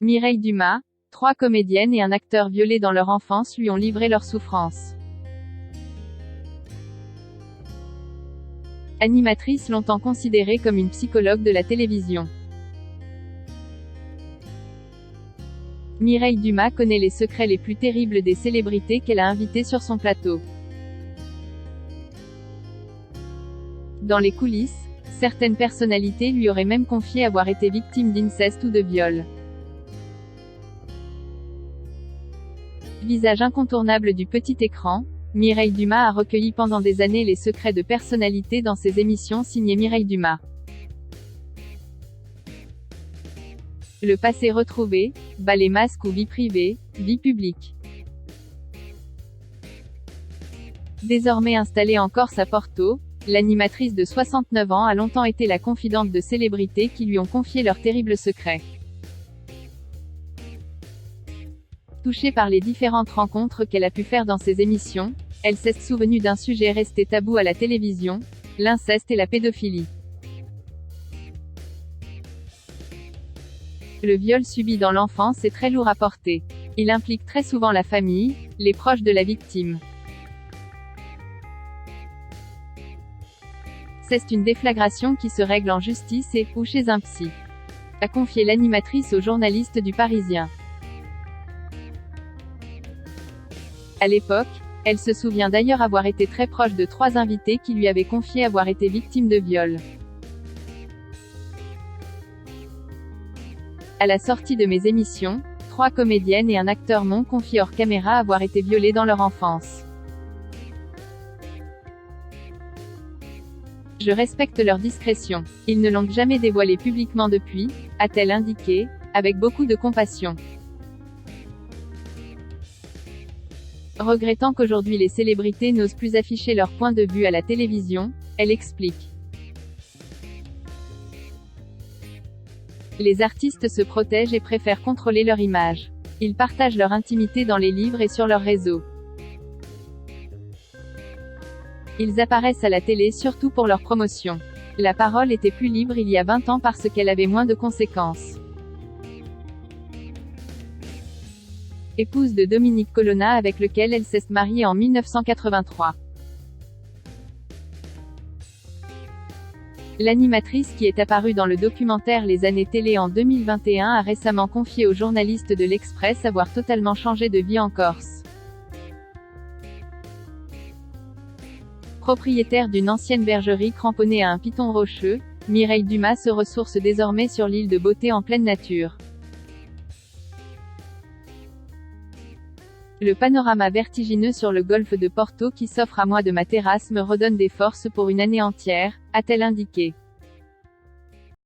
Mireille Dumas, 3 comédiennes et un acteur violés dans leur enfance lui ont livré leurs souffrances. Animatrice longtemps considérée comme une psychologue de la télévision. Mireille Dumas connaît les secrets les plus terribles des célébrités qu'elle a invitées sur son plateau. Dans les coulisses, certaines personnalités lui auraient même confié avoir été victime d'inceste ou de viol. Visage incontournable du petit écran, Mireille Dumas a recueilli pendant des années les secrets de personnalités dans ses émissions signées Mireille Dumas. Le passé retrouvé, ballet masque ou vie privée, vie publique. Désormais installée en Corse à Porto, l'animatrice de 69 ans a longtemps été la confidente de célébrités qui lui ont confié leurs terribles secrets. Touchée par les différentes rencontres qu'elle a pu faire dans ses émissions, elle s'est souvenue d'un sujet resté tabou à la télévision, l'inceste et la pédophilie. Le viol subi dans l'enfance est très lourd à porter. Il implique très souvent la famille, les proches de la victime. C'est une déflagration qui se règle en justice et, ou chez un psy, a confié l'animatrice aux journalistes du Parisien. À l'époque, elle se souvient d'ailleurs avoir été très proche de 3 invités qui lui avaient confié avoir été victimes de viol. À la sortie de mes émissions, 3 comédiennes et un acteur m'ont confié hors caméra avoir été violés dans leur enfance. Je respecte leur discrétion. Ils ne l'ont jamais dévoilé publiquement depuis, a-t-elle indiqué, avec beaucoup de compassion. Regrettant qu'aujourd'hui les célébrités n'osent plus afficher leur point de vue à la télévision, elle explique. Les artistes se protègent et préfèrent contrôler leur image. Ils partagent leur intimité dans les livres et sur leurs réseaux. Ils apparaissent à la télé surtout pour leur promotion. La parole était plus libre il y a 20 ans parce qu'elle avait moins de conséquences. Épouse de Dominique Colonna avec lequel elle s'est mariée en 1983. L'animatrice qui est apparue dans le documentaire Les années télé en 2021 a récemment confié aux journalistes de l'Express avoir totalement changé de vie en Corse. Propriétaire d'une ancienne bergerie cramponnée à un piton rocheux, Mireille Dumas se ressource désormais sur l'île de Beauté en pleine nature. Le panorama vertigineux sur le golfe de Porto qui s'offre à moi de ma terrasse me redonne des forces pour une année entière, a-t-elle indiqué.